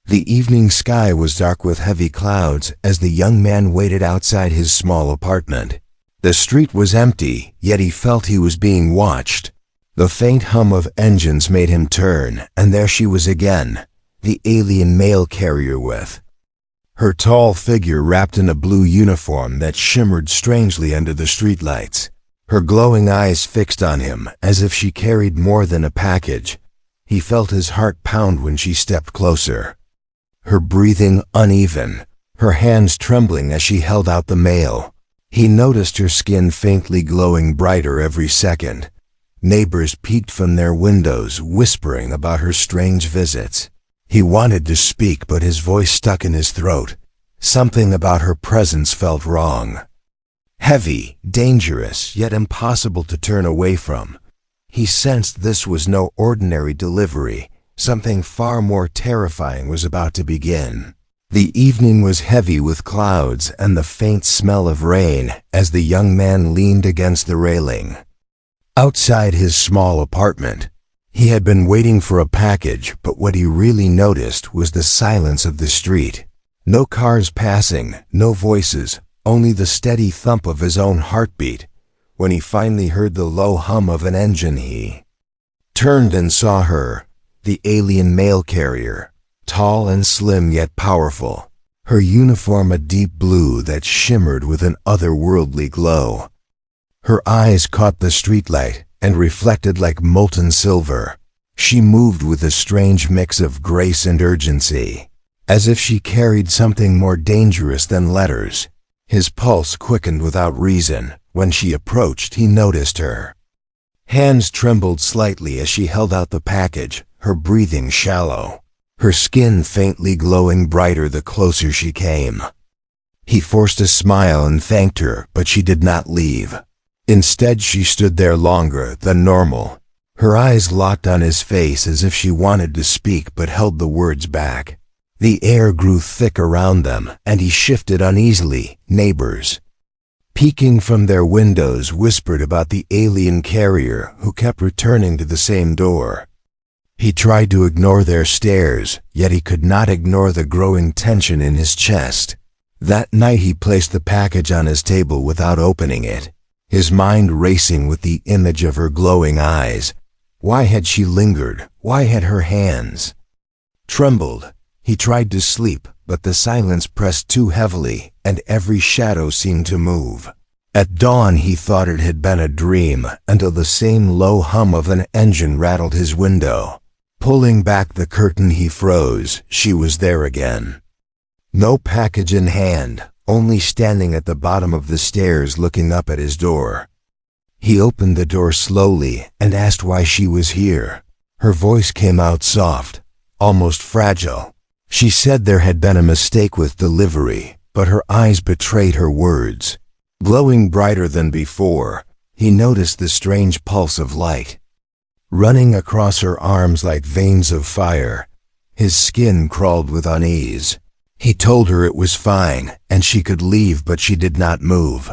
The evening sky was dark with heavy clouds as the young man waited outside his small apartment. The street was empty, yet he felt he was being watched. The faint hum of engines made him turn, and there she was again, the alien mail carrier with her tall figure wrapped in a blue uniform that shimmered strangely under the streetlights. Her glowing eyes fixed on him as if she carried more than a package. He felt his heart pound when she stepped closer. Her breathing uneven, her hands trembling as she held out the mail. He noticed her skin faintly glowing brighter every second. Neighbors peeked from their windows, whispering about her strange visits. He wanted to speak, but his voice stuck in his throat. Something about her presence felt wrong. Heavy, dangerous, yet impossible to turn away from. He sensed this was no ordinary delivery. Something far more terrifying was about to begin. The evening was heavy with clouds and the faint smell of rain as the young man leaned against the railing. Outside his small apartment, he had been waiting for a package, but what he really noticed was the silence of the street. No cars passing, no voices, only the steady thump of his own heartbeat. When he finally heard the low hum of an engine, he turned and saw her, the alien mail carrier, tall and slim yet powerful, her uniform a deep blue that shimmered with an otherworldly glow. Her eyes caught the streetlight and reflected like molten silver. She moved with a strange mix of grace and urgency, as if she carried something more dangerous than letters. His pulse quickened without reason. When she approached, he noticed her hands trembled slightly as she held out the package, her breathing shallow, her skin faintly glowing brighter the closer she came. He forced a smile and thanked her, but she did not leave. Instead, she stood there longer than normal, her eyes locked on his face as if she wanted to speak but held the words back. The air grew thick around them, and he shifted uneasily. Neighbors, peeking from their windows, whispered about the alien carrier who kept returning to the same door. He tried to ignore their stares, yet he could not ignore the growing tension in his chest. That night he placed the package on his table without opening it, his mind racing with the image of her glowing eyes. Why had she lingered? Why had her hands trembled? He tried to sleep, but the silence pressed too heavily, and every shadow seemed to move. At dawn he thought it had been a dream, until the same low hum of an engine rattled his window. Pulling back the curtain, he froze. She was there again. No package in hand, only standing at the bottom of the stairs looking up at his door. He opened the door slowly and asked why she was here. Her voice came out soft, almost fragile. She said there had been a mistake with delivery, but her eyes betrayed her words. Glowing brighter than before, he noticed the strange pulse of light running across her arms like veins of fire. His skin crawled with unease. He told her it was fine, and she could leave, but she did not move.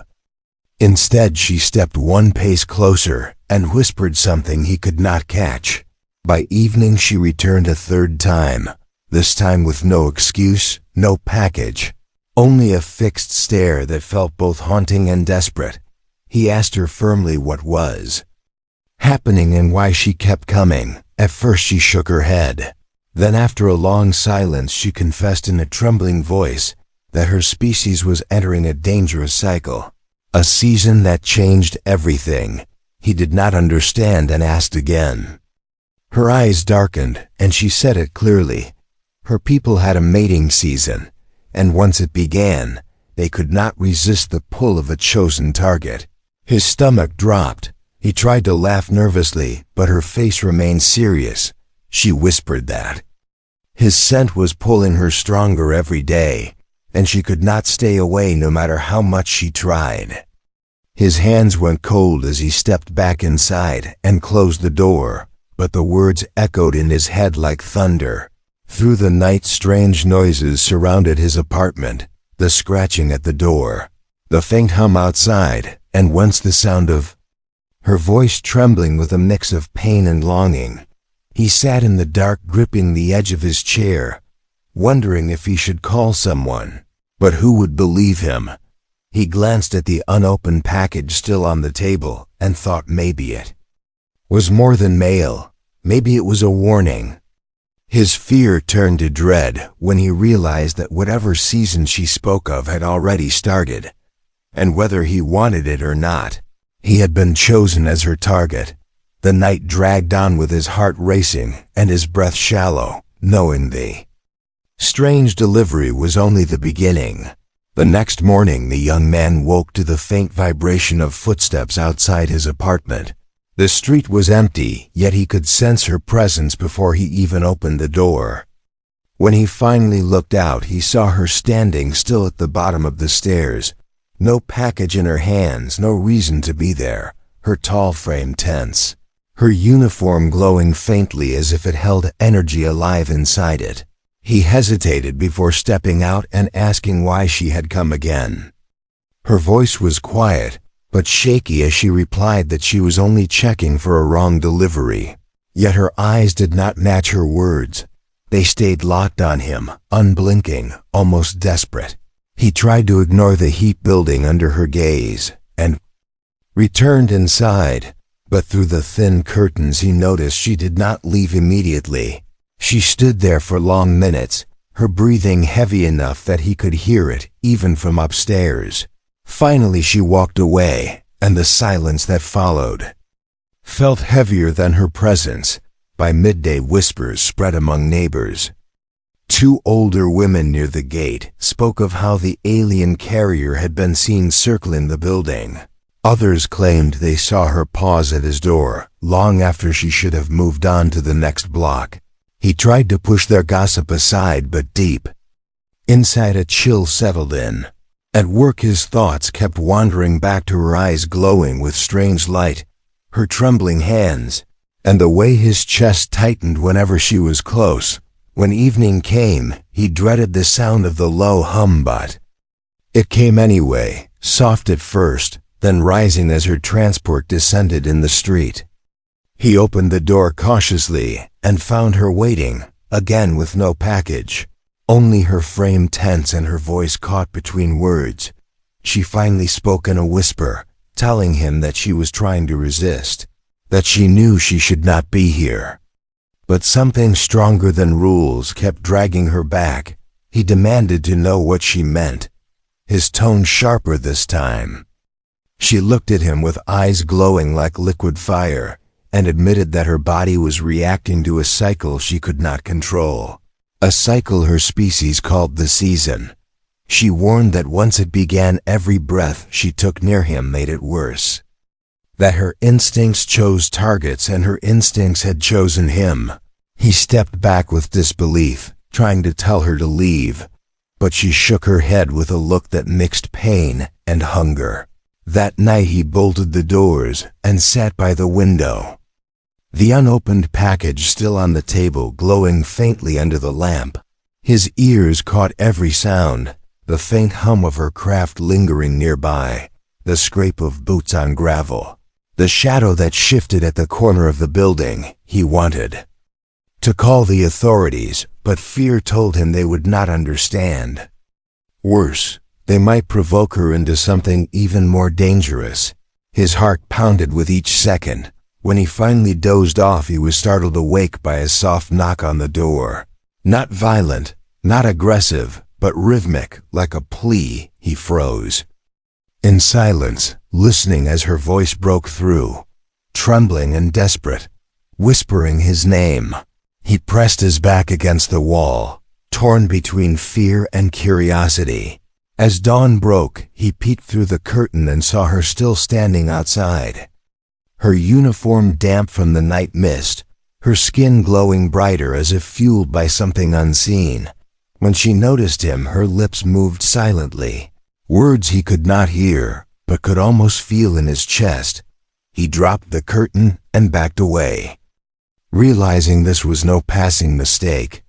Instead, she stepped one pace closer and whispered something he could not catch. By evening, she returned a third time, this time with no excuse, no package, only a fixed stare that felt both haunting and desperate. He asked her firmly what was happening and why she kept coming. At first she shook her head. Then after a long silence she confessed in a trembling voice that her species was entering a dangerous cycle, a season that changed everything. He did not understand and asked again. Her eyes darkened, and she said it clearly. Her people had a mating season, and once it began, they could not resist the pull of a chosen target. His stomach dropped. He tried to laugh nervously, but her face remained serious. She whispered that his scent was pulling her stronger every day, and she could not stay away no matter how much she tried. His hands went cold as he stepped back inside and closed the door, but the words echoed in his head like thunder. Through the night, strange noises surrounded his apartment, the scratching at the door, the faint hum outside, and once the sound of her voice trembling with a mix of pain and longing. He sat in the dark, gripping the edge of his chair, wondering if he should call someone. But who would believe him? He glanced at the unopened package still on the table and thought maybe it was more than mail. Maybe it was a warning. His fear turned to dread when he realized that whatever season she spoke of had already started, and whether he wanted it or not, he had been chosen as her target. The night dragged on with his heart racing and his breath shallow, knowing the strange delivery was only the beginning. The next morning, the young man woke to the faint vibration of footsteps outside his apartment. The street was empty, yet he could sense her presence before he even opened the door. When he finally looked out, he saw her standing still at the bottom of the stairs. No package in her hands, no reason to be there, her tall frame tense, her uniform glowing faintly as if it held energy alive inside it. He hesitated before stepping out and asking why she had come again. Her voice was quiet, but shaky as she replied that she was only checking for a wrong delivery. Yet her eyes did not match her words. They stayed locked on him, unblinking, almost desperate. He tried to ignore the heat building under her gaze, and returned inside, but through the thin curtains he noticed she did not leave immediately. She stood there for long minutes, her breathing heavy enough that he could hear it, even from upstairs. Finally she walked away, and the silence that followed felt heavier than her presence. By midday, whispers spread among neighbors. Two older women near the gate spoke of how the alien carrier had been seen circling the building. Others claimed they saw her pause at his door, long after she should have moved on to the next block. He tried to push their gossip aside, but deep inside a chill settled in. At work his thoughts kept wandering back to her eyes glowing with strange light, her trembling hands, and the way his chest tightened whenever she was close. When evening came, he dreaded the sound of the low hum, but it came anyway, soft at first, then rising as her transport descended in the street. He opened the door cautiously and found her waiting, again with no package. Only her frame tense and her voice caught between words. She finally spoke in a whisper, telling him that she was trying to resist, that she knew she should not be here. But something stronger than rules kept dragging her back. He demanded to know what she meant, his tone sharper this time. She looked at him with eyes glowing like liquid fire, and admitted that her body was reacting to a cycle she could not control. A cycle her species called the season. She warned that once it began, every breath she took near him made it worse. That her instincts chose targets and her instincts had chosen him. He stepped back with disbelief, trying to tell her to leave, but she shook her head with a look that mixed pain and hunger. That night he bolted the doors and sat by the window. The unopened package still on the table, glowing faintly under the lamp. His ears caught every sound, the faint hum of her craft lingering nearby, the scrape of boots on gravel, the shadow that shifted at the corner of the building. He wanted to call the authorities, but fear told him they would not understand. Worse, they might provoke her into something even more dangerous. His heart pounded with each second. When he finally dozed off, he was startled awake by a soft knock on the door. Not violent, not aggressive, but rhythmic, like a plea. He froze in silence, listening as her voice broke through, trembling and desperate, whispering his name. He pressed his back against the wall, torn between fear and curiosity. As dawn broke, he peeked through the curtain and saw her still standing outside. Her uniform damp from the night mist, her skin glowing brighter as if fueled by something unseen. When she noticed him, her lips moved silently, words he could not hear, but could almost feel in his chest. He dropped the curtain and backed away, realizing this was no passing mistake.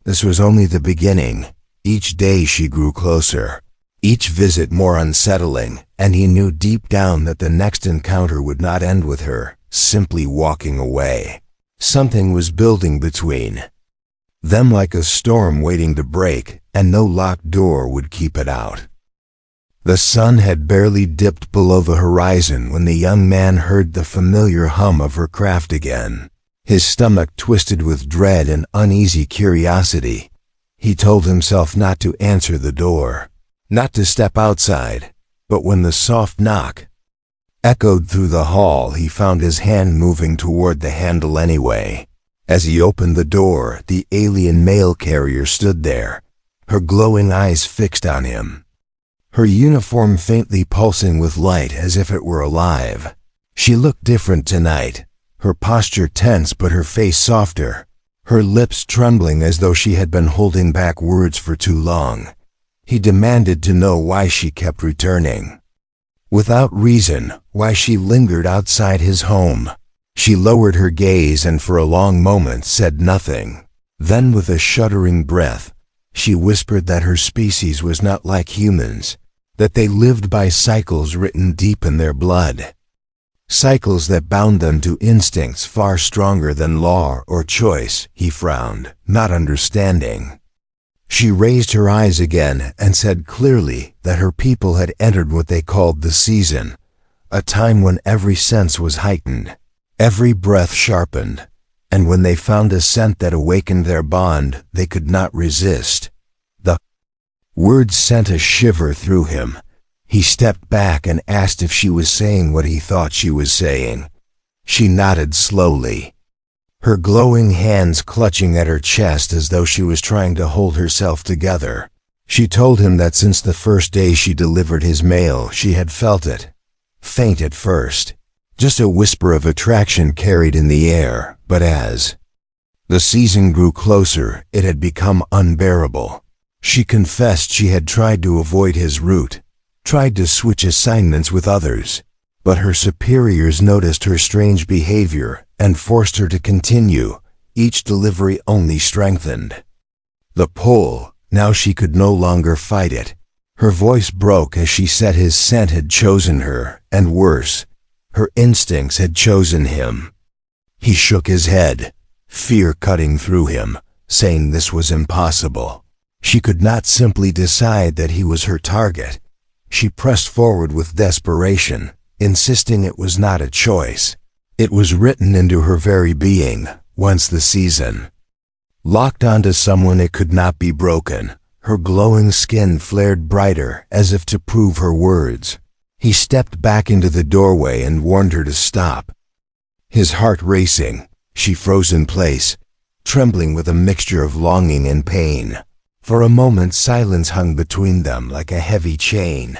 This was only the beginning. Each day she grew closer, each visit more unsettling, and he knew deep down that the next encounter would not end with her simply walking away. Something was building between them like a storm waiting to break, and no locked door would keep it out. The sun had barely dipped below the horizon when the young man heard the familiar hum of her craft again. His stomach twisted with dread and uneasy curiosity. He told himself not to answer the door, not to step outside, but when the soft knock echoed through the hall, he found his hand moving toward the handle anyway. As he opened the door, the alien mail carrier stood there, her glowing eyes fixed on him, her uniform faintly pulsing with light as if it were alive. She looked different tonight, her posture tense but her face softer, her lips trembling as though she had been holding back words for too long. He demanded to know why she kept returning. Without reason, why she lingered outside his home. She lowered her gaze and for a long moment said nothing. Then with a shuddering breath, she whispered that her species was not like humans, that they lived by cycles written deep in their blood. Cycles that bound them to instincts far stronger than law or choice. He frowned, not understanding. She raised her eyes again and said clearly that her people had entered what they called the season, a time when every sense was heightened, every breath sharpened, and when they found a scent that awakened their bond, they could not resist. The words sent a shiver through him. He stepped back and asked if she was saying what he thought she was saying. She nodded slowly, her glowing hands clutching at her chest as though she was trying to hold herself together. She told him that since the first day she delivered his mail, she had felt it. Faint at first, just a whisper of attraction carried in the air, but as the season grew closer, it had become unbearable. She confessed she had tried to avoid his route, tried to switch assignments with others, but her superiors noticed her strange behavior and forced her to continue. Each delivery only strengthened the pull. Now she could no longer fight it. Her voice broke as she said his scent had chosen her, and worse, her instincts had chosen him. He shook his head, fear cutting through him, saying this was impossible. She could not simply decide that he was her target. She pressed forward with desperation, insisting it was not a choice. It was written into her very being. Once the season locked onto someone, it could not be broken. Her glowing skin flared brighter as if to prove her words. He stepped back into the doorway and warned her to stop. His heart racing, she froze in place, trembling with a mixture of longing and pain. For a moment silence hung between them like a heavy chain.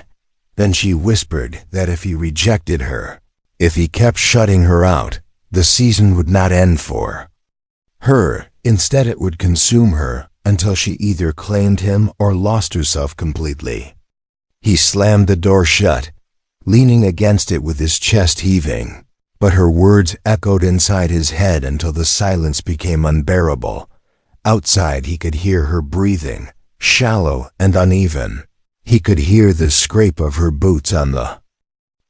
Then she whispered that if he rejected her, if he kept shutting her out, the season would not end for her. Instead, it would consume her until she either claimed him or lost herself completely. He slammed the door shut, leaning against it with his chest heaving, but her words echoed inside his head until the silence became unbearable. Outside he could hear her breathing, shallow and uneven. He could hear the scrape of her boots on the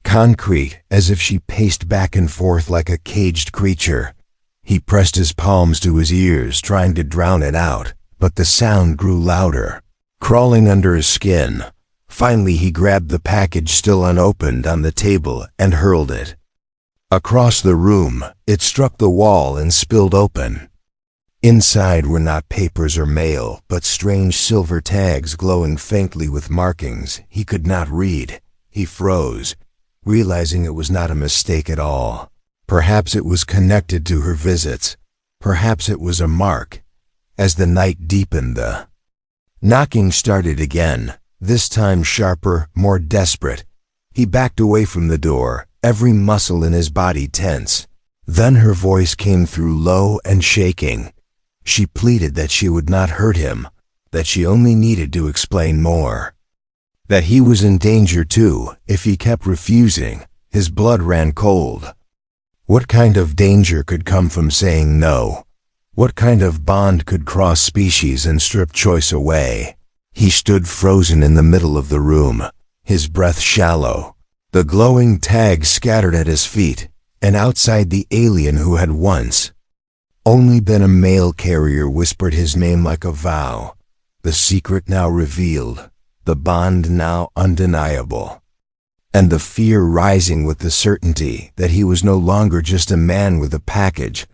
concrete as if she paced back and forth like a caged creature. He pressed his palms to his ears, trying to drown it out, but the sound grew louder, crawling under his skin. Finally he grabbed the package still unopened on the table and hurled it across the room. It struck the wall and spilled open. Inside were not papers or mail, but strange silver tags glowing faintly with markings he could not read. He froze, realizing it was not a mistake at all. Perhaps it was connected to her visits. Perhaps it was a mark. As the night deepened, the knocking started again, this time sharper, more desperate. He backed away from the door, every muscle in his body tense. Then her voice came through, low and shaking. She pleaded that she would not hurt him, that she only needed to explain more, that he was in danger too. If he kept refusing, his blood ran cold. What kind of danger could come from saying no? What kind of bond could cross species and strip choice away? He stood frozen in the middle of the room, his breath shallow, the glowing tag scattered at his feet, and outside the alien who had once Only then a mail carrier whispered his name like a vow, the secret now revealed, the bond now undeniable, and the fear rising with the certainty that he was no longer just a man with a package,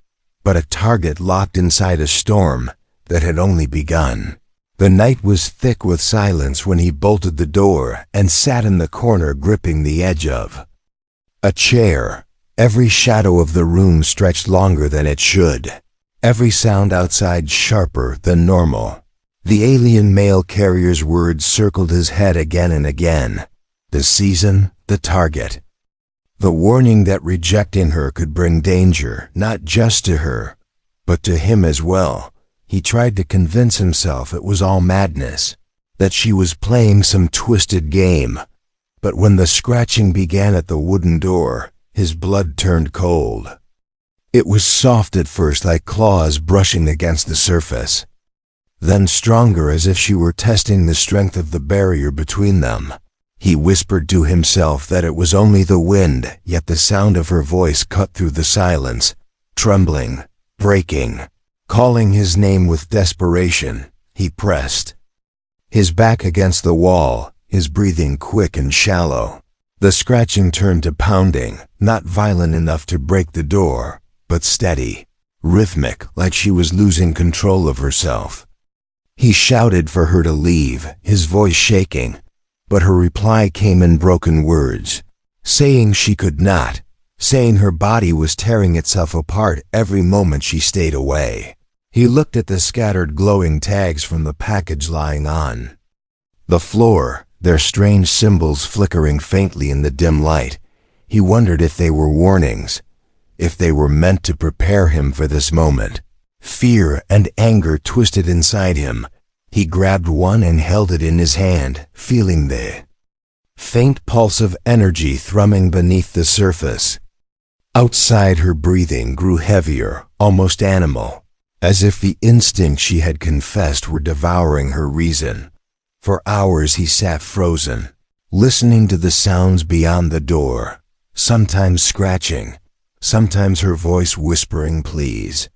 but a target locked inside a storm that had only begun. The night was thick with silence when he bolted the door and sat in the corner gripping the edge of a chair. Every shadow of the room stretched longer than it should, every sound outside sharper than normal. The alien mail carrier's words circled his head again and again. The season, the target. The warning that rejecting her could bring danger, not just to her, but to him as well. He tried to convince himself it was all madness, that she was playing some twisted game. But when the scratching began at the wooden door, his blood turned cold. It was soft at first, like claws brushing against the surface, then stronger, as if she were testing the strength of the barrier between them. He whispered to himself that it was only the wind, yet the sound of her voice cut through the silence, trembling, breaking, calling his name with desperation. He pressed his back against the wall, his breathing quick and shallow. The scratching turned to pounding, not violent enough to break the door, but steady, rhythmic, like she was losing control of herself. He shouted for her to leave, his voice shaking, but her reply came in broken words, saying she could not, saying her body was tearing itself apart every moment she stayed away. He looked at the scattered glowing tags from the package lying on the floor, their strange symbols flickering faintly in the dim light. He wondered if they were warnings, if they were meant to prepare him for this moment. Fear and anger twisted inside him. He grabbed one and held it in his hand, feeling the faint pulse of energy thrumming beneath the surface. Outside, her breathing grew heavier, almost animal, as if the instincts she had confessed were devouring her reason. For hours he sat frozen, listening to the sounds beyond the door, sometimes scratching, sometimes her voice whispering pleas,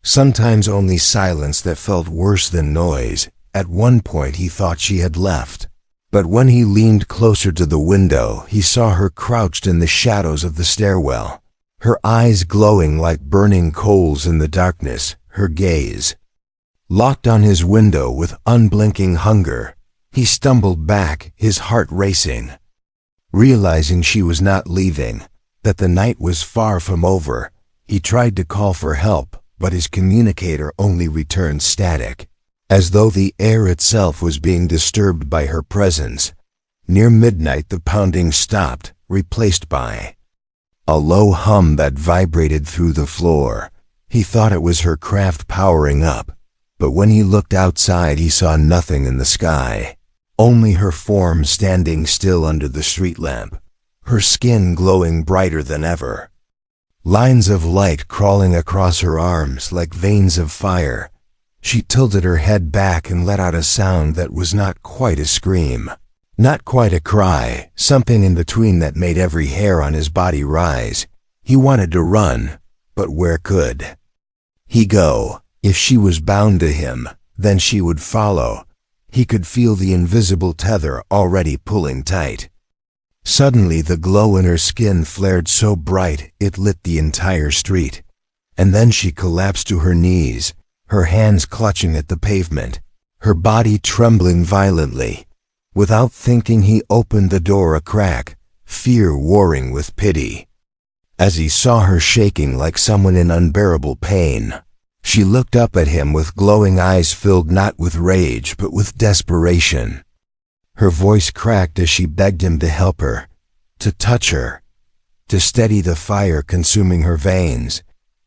sometimes only silence that felt worse than noise. At one point he thought she had left, but when he leaned closer to the window, he saw her crouched in the shadows of the stairwell, her eyes glowing like burning coals in the darkness, her gaze locked on his window with unblinking hunger. He stumbled back, his heart racing, realizing she was not leaving, that the night was far from over. He tried to call for help, but his communicator only returned static, as though the air itself was being disturbed by her presence. Near midnight the pounding stopped, replaced by a low hum that vibrated through the floor. He thought it was her craft powering up, but when he looked outside he saw nothing in the sky, only her form standing still under the street lamp, her skin glowing brighter than ever, lines of light crawling across her arms like veins of fire. She tilted her head back and let out a sound that was not quite a scream, not quite a cry, something in between that made every hair on his body rise. He wanted to run, but where could he go? If she was bound to him, then she would follow. He could feel the invisible tether already pulling tight. Suddenly the glow in her skin flared so bright it lit the entire street, and then she collapsed to her knees, her hands clutching at the pavement, her body trembling violently. Without thinking he opened the door a crack, fear warring with pity. As he saw her shaking like someone in unbearable pain, she looked up at him with glowing eyes filled not with rage but with desperation. Her voice cracked as she begged him to help her, to touch her, to steady the fire consuming her veins.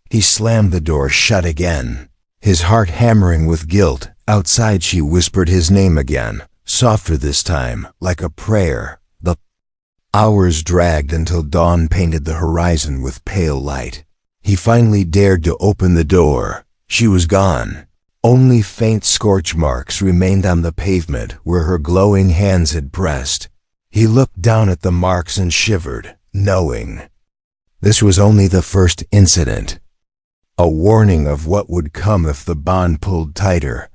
He slammed the door shut again, his heart hammering with guilt. Outside she whispered his name again, softer this time, like a prayer. The hours dragged until dawn painted the horizon with pale light. He finally dared to open the door. She was gone. Only faint scorch marks remained on the pavement where her glowing hands had pressed. He looked down at the marks and shivered, knowing this was only the first incident. A warning of what would come if the bond pulled tighter.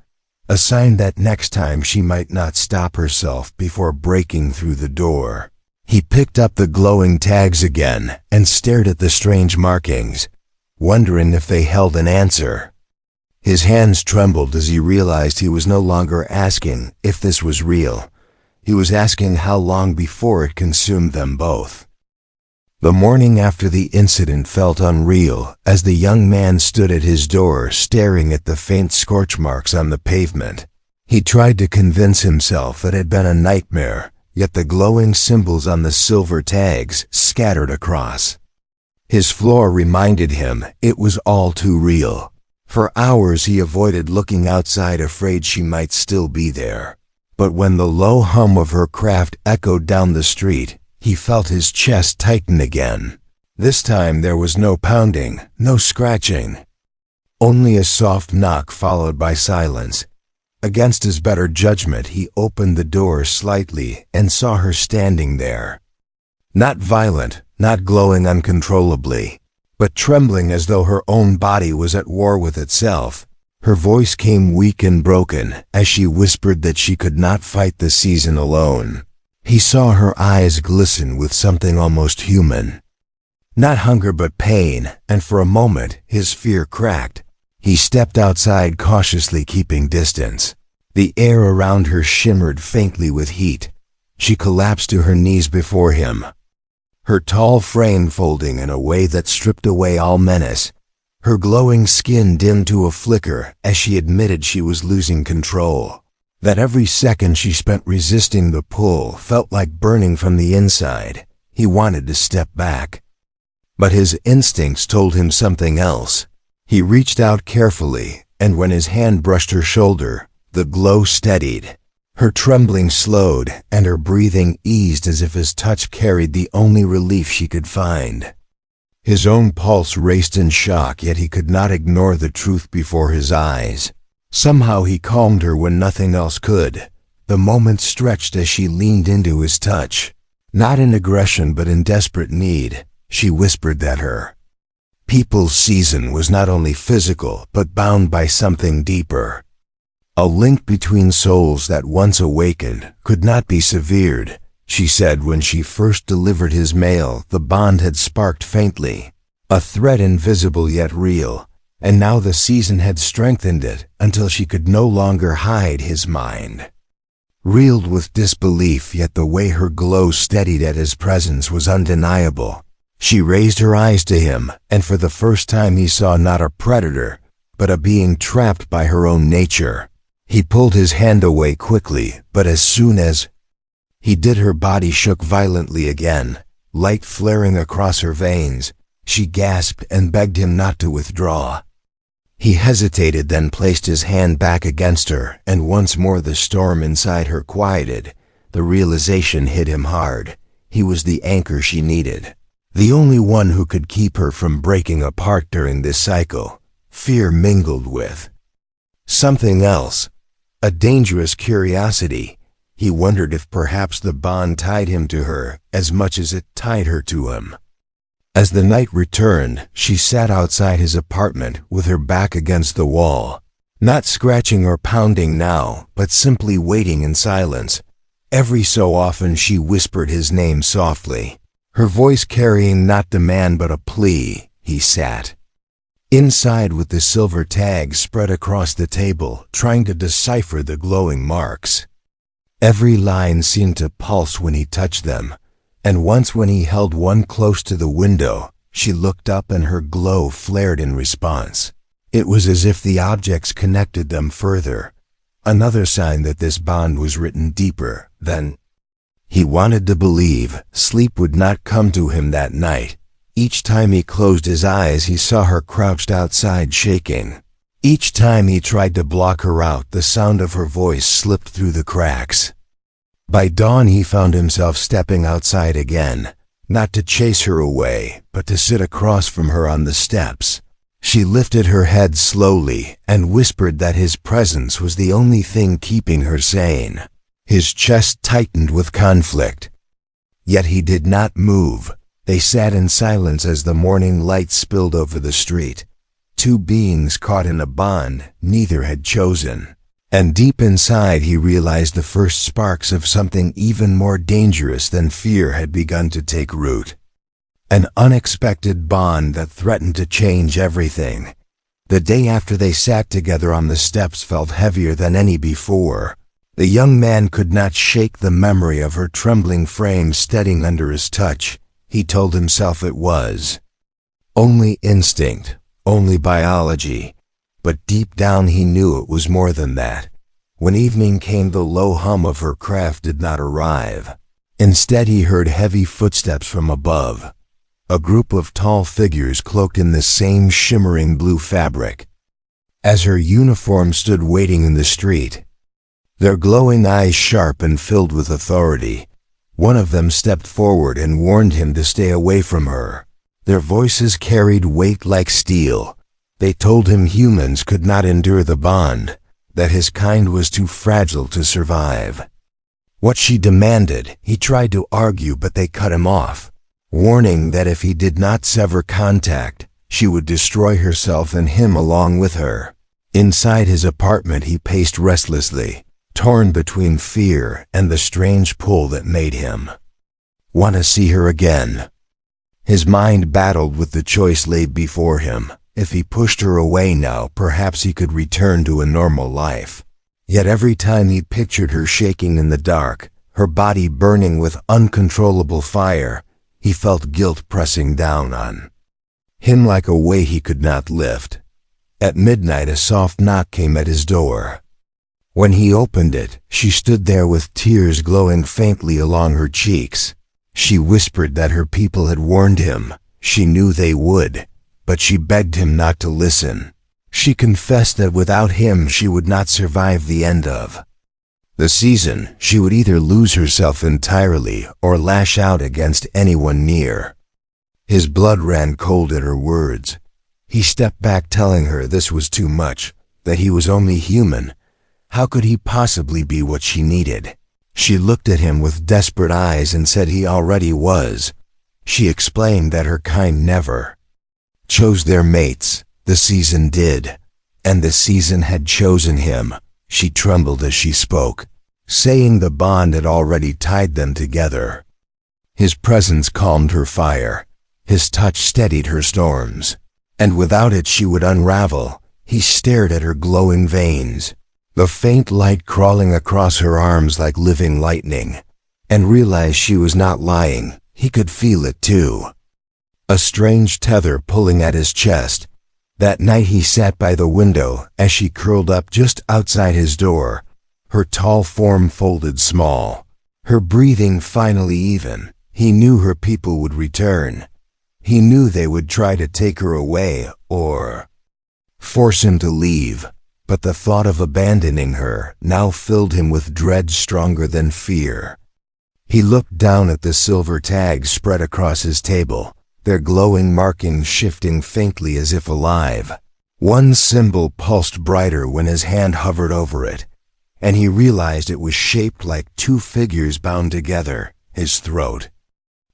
A sign that next time she might not stop herself before breaking through the door. He picked up the glowing tags again and stared at the strange markings, wondering if they held an answer. His hands trembled as he realized he was no longer asking if this was real. He was asking how long before it consumed them both. The morning after the incident felt unreal as the young man stood at his door staring at the faint scorch marks on the pavement. He tried to convince himself it had been a nightmare, yet the glowing symbols on the silver tags scattered across his floor reminded him it was all too real. For hours he avoided looking outside, afraid she might still be there. But when the low hum of her craft echoed down the street, he felt his chest tighten again. This time there was no pounding, no scratching. Only a soft knock followed by silence. Against his better judgment, he opened the door slightly and saw her standing there. Not violent, not glowing uncontrollably, but trembling as though her own body was at war with itself. Her voice came weak and broken as she whispered that she could not fight the season alone. He saw her eyes glisten with something almost human. Not hunger but pain, and for a moment his fear cracked. He stepped outside, cautiously keeping distance. The air around her shimmered faintly with heat. She collapsed to her knees before him, her tall frame folding in a way that stripped away all menace. Her glowing skin dimmed to a flicker as she admitted she was losing control. That every second she spent resisting the pull felt like burning from the inside. He wanted to step back, but his instincts told him something else. He reached out carefully, and when his hand brushed her shoulder, the glow steadied. Her trembling slowed, and her breathing eased as if his touch carried the only relief she could find. His own pulse raced in shock, yet he could not ignore the truth before his eyes. Somehow he calmed her when nothing else could. The moment stretched as she leaned into his touch. Not in aggression but in desperate need, she whispered that her people's season was not only physical but bound by something deeper. A link between souls that once awakened could not be severed, she said. When she first delivered his mail, the bond had sparked faintly, a thread invisible yet real, and now the season had strengthened it until she could no longer hide his mind. Reeled with disbelief, yet the way her glow steadied at his presence was undeniable. She raised her eyes to him, and for the first time he saw not a predator, but a being trapped by her own nature. He pulled his hand away quickly, but as soon as he did, her body shook violently again, light flaring across her veins. She gasped and begged him not to withdraw. He hesitated, then placed his hand back against her, and once more the storm inside her quieted. The realization hit him hard. He was the anchor she needed, the only one who could keep her from breaking apart during this cycle. Fear mingled with something else, a dangerous curiosity. He wondered if perhaps the bond tied him to her as much as it tied her to him. As the night returned, she sat outside his apartment with her back against the wall, not scratching or pounding now, but simply waiting in silence. Every so often she whispered his name softly, her voice carrying not demand but a plea. He sat inside with the silver tags spread across the table, trying to decipher the glowing marks. Every line seemed to pulse when he touched them, and once when he held one close to the window, she looked up and her glow flared in response. It was as if the objects connected them further, another sign that this bond was written deeper than he wanted to believe. Sleep would not come to him that night. Each time he closed his eyes, he saw her crouched outside shaking. Each time he tried to block her out, the sound of her voice slipped through the cracks. By dawn he found himself stepping outside again, not to chase her away, but to sit across from her on the steps. She lifted her head slowly and whispered that his presence was the only thing keeping her sane. His chest tightened with conflict, yet he did not move. They sat in silence as the morning light spilled over the street. Two beings caught in a bond neither had chosen. And deep inside he realized the first sparks of something even more dangerous than fear had begun to take root. An unexpected bond that threatened to change everything. The day after they sat together on the steps felt heavier than any before. The young man could not shake the memory of her trembling frame steadying under his touch. He told himself it was only instinct, only biology. But deep down he knew it was more than that. When evening came, the low hum of her craft did not arrive. Instead he heard heavy footsteps from above. A group of tall figures cloaked in the same shimmering blue fabric. As her uniform stood waiting in the street, their glowing eyes sharp and filled with authority, one of them stepped forward and warned him to stay away from her. Their voices carried weight like steel. They told him humans could not endure the bond, that his kind was too fragile to survive. What she demanded, he tried to argue, but they cut him off, warning that if he did not sever contact, she would destroy herself and him along with her. Inside his apartment he paced restlessly, torn between fear and the strange pull that made him want to see her again. His mind battled with the choice laid before him. If he pushed her away now, perhaps he could return to a normal life. Yet every time he pictured her shaking in the dark, her body burning with uncontrollable fire, he felt guilt pressing down on him like a weight he could not lift. At midnight a soft knock came at his door. When he opened it, she stood there with tears glowing faintly along her cheeks. She whispered that her people had warned him. She knew they would. But she begged him not to listen. She confessed that without him she would not survive the end of the season. She would either lose herself entirely or lash out against anyone near. His blood ran cold at her words. He stepped back, telling her this was too much, that he was only human. How could he possibly be what she needed? She looked at him with desperate eyes and said he already was. She explained that her kind never chose their mates, the season did, and the season had chosen him. She trembled as she spoke, saying the bond had already tied them together. His presence calmed her fire, his touch steadied her storms, and without it she would unravel. He stared at her glowing veins, the faint light crawling across her arms like living lightning, and realized she was not lying. He could feel it too. A strange tether pulling at his chest. That night he sat by the window as she curled up just outside his door, her tall form folded small, her breathing finally even. He knew her people would return. He knew they would try to take her away or force him to leave, but the thought of abandoning her now filled him with dread stronger than fear. He looked down at the silver tags spread across his table, their glowing markings shifting faintly as if alive. One symbol pulsed brighter when his hand hovered over it, and he realized it was shaped like two figures bound together. His throat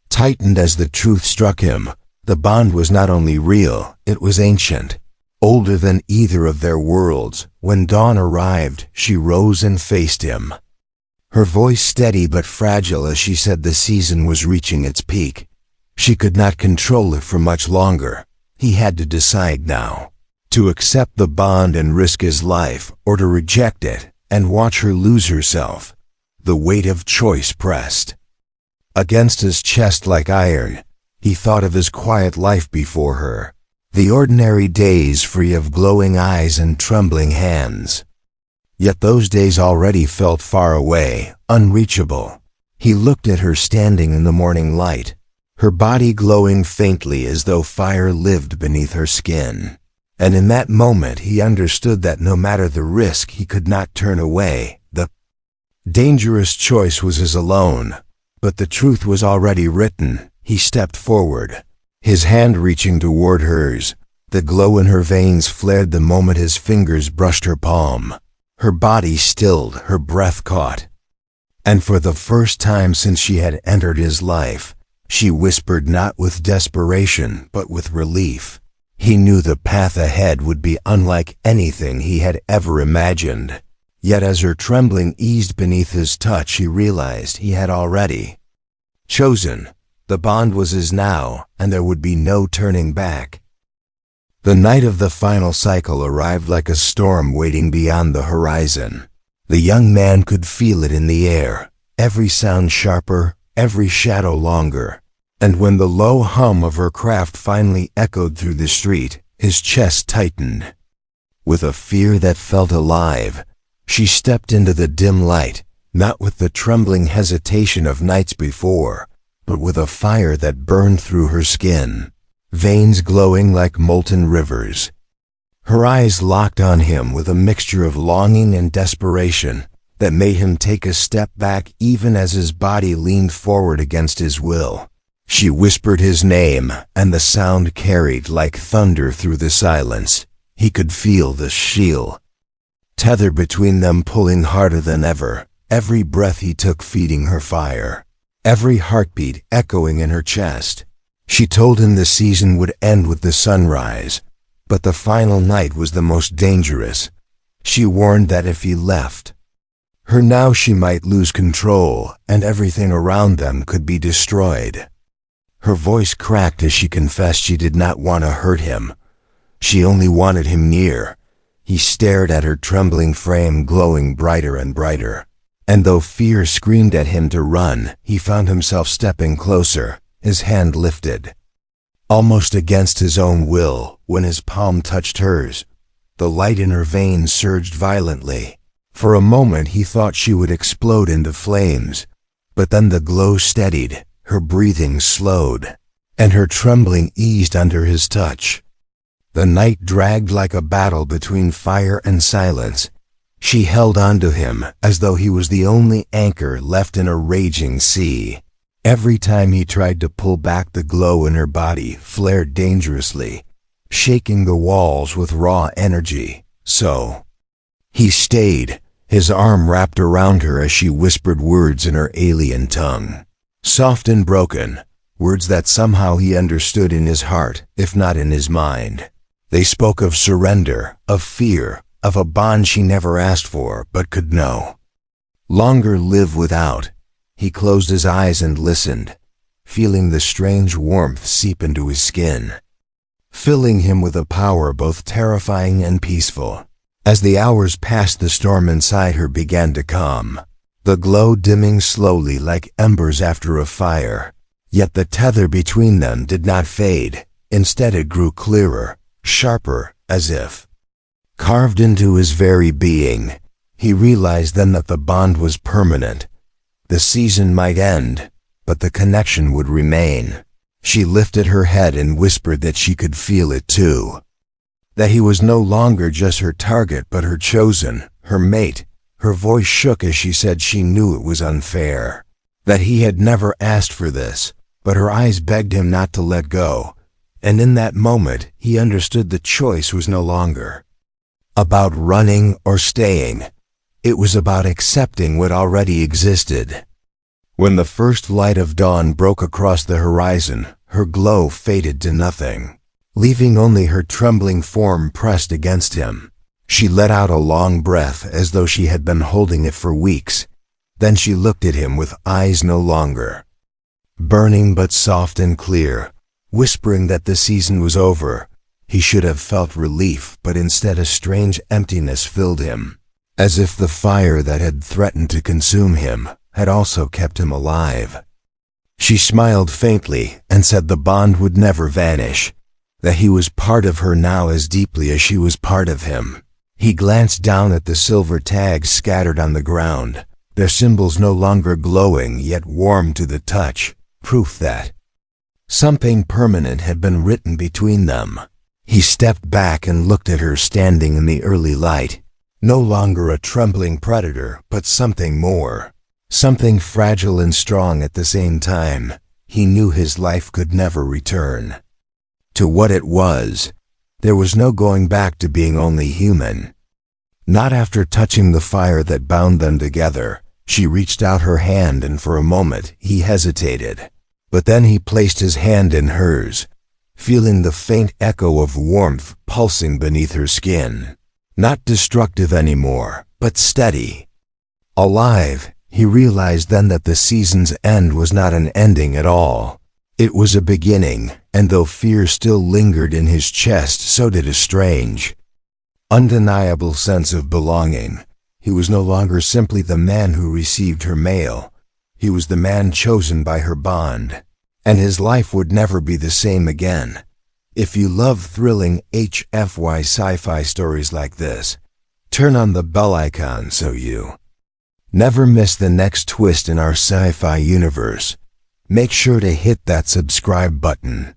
tightened as the truth struck him. The bond was not only real, it was ancient, older than either of their worlds. When dawn arrived, she rose and faced him, her voice steady but fragile as she said the season was reaching its peak. She could not control it for much longer. He had to decide now, to accept the bond and risk his life, or to reject it and watch her lose herself. The weight of choice pressed against his chest like iron. He thought of his quiet life before her, the ordinary days free of glowing eyes and trembling hands. Yet those days already felt far away, unreachable. He looked at her standing in the morning light, her body glowing faintly as though fire lived beneath her skin. And in that moment he understood that no matter the risk he could not turn away. The dangerous choice was his alone, but the truth was already written. He stepped forward, his hand reaching toward hers. The glow in her veins flared the moment his fingers brushed her palm. Her body stilled, her breath caught. And for the first time since she had entered his life, she whispered not with desperation but with relief. He knew the path ahead would be unlike anything he had ever imagined. Yet as her trembling eased beneath his touch, he realized he had already chosen. The bond was his now, and there would be no turning back. The night of the final cycle arrived like a storm waiting beyond the horizon. The young man could feel it in the air, every sound sharper, every shadow longer. And when the low hum of her craft finally echoed through the street, his chest tightened. With a fear that felt alive, she stepped into the dim light, not with the trembling hesitation of nights before, but with a fire that burned through her skin, veins glowing like molten rivers. Her eyes locked on him with a mixture of longing and desperation that made him take a step back even as his body leaned forward against his will. She whispered his name, and the sound carried like thunder through the silence. He could feel the steel tether between them pulling harder than ever, every breath he took feeding her fire, every heartbeat echoing in her chest. She told him the season would end with the sunrise, but the final night was the most dangerous. She warned that if he left her now, she might lose control, and everything around them could be destroyed. Her voice cracked as she confessed she did not want to hurt him. She only wanted him near. He stared at her trembling frame glowing brighter and brighter. And though fear screamed at him to run, he found himself stepping closer, his hand lifted. Almost against his own will, when his palm touched hers, the light in her veins surged violently. For a moment he thought she would explode into flames, but then the glow steadied, her breathing slowed, and her trembling eased under his touch. The night dragged like a battle between fire and silence. She held on to him as though he was the only anchor left in a raging sea. Every time he tried to pull back, the glow in her body flared dangerously, shaking the walls with raw energy. So he stayed, his arm wrapped around her as she whispered words in her alien tongue. Soft and broken, words that somehow he understood in his heart, if not in his mind. They spoke of surrender, of fear, of a bond she never asked for but could no longer live without. He closed his eyes and listened, feeling the strange warmth seep into his skin, filling him with a power both terrifying and peaceful. As the hours passed, the storm inside her began to calm, the glow dimming slowly like embers after a fire. Yet the tether between them did not fade. Instead it grew clearer, sharper, as if carved into his very being. He realized then that the bond was permanent. The season might end, but the connection would remain. She lifted her head and whispered that she could feel it too. That he was no longer just her target but her chosen, her mate. Her voice shook as she said she knew it was unfair, that he had never asked for this, but her eyes begged him not to let go. And in that moment, he understood the choice was no longer about running or staying. It was about accepting what already existed. When the first light of dawn broke across the horizon, her glow faded to nothing, leaving only her trembling form pressed against him. She let out a long breath as though she had been holding it for weeks. Then she looked at him with eyes no longer burning but soft and clear, whispering that the season was over. He should have felt relief, but instead a strange emptiness filled him, as if the fire that had threatened to consume him had also kept him alive. She smiled faintly and said the bond would never vanish, that he was part of her now as deeply as she was part of him. He glanced down at the silver tags scattered on the ground, their symbols no longer glowing yet warm to the touch, proof that something permanent had been written between them. He stepped back and looked at her standing in the early light, no longer a trembling predator, but something more, something fragile and strong at the same time. He knew his life could never return to what it was. There was no going back to being only human. Not after touching the fire that bound them together. She reached out her hand, and for a moment he hesitated. But then he placed his hand in hers, feeling the faint echo of warmth pulsing beneath her skin. Not destructive anymore, but steady. Alive, he realized then that the season's end was not an ending at all. It was a beginning, and though fear still lingered in his chest, so did a strange, undeniable sense of belonging. He was no longer simply the man who received her mail. He was the man chosen by her bond, and his life would never be the same again. If you love thrilling HFY Sci-Fi stories like this, turn on the bell icon so you never miss the next twist in our sci-fi universe. Make sure to hit that subscribe button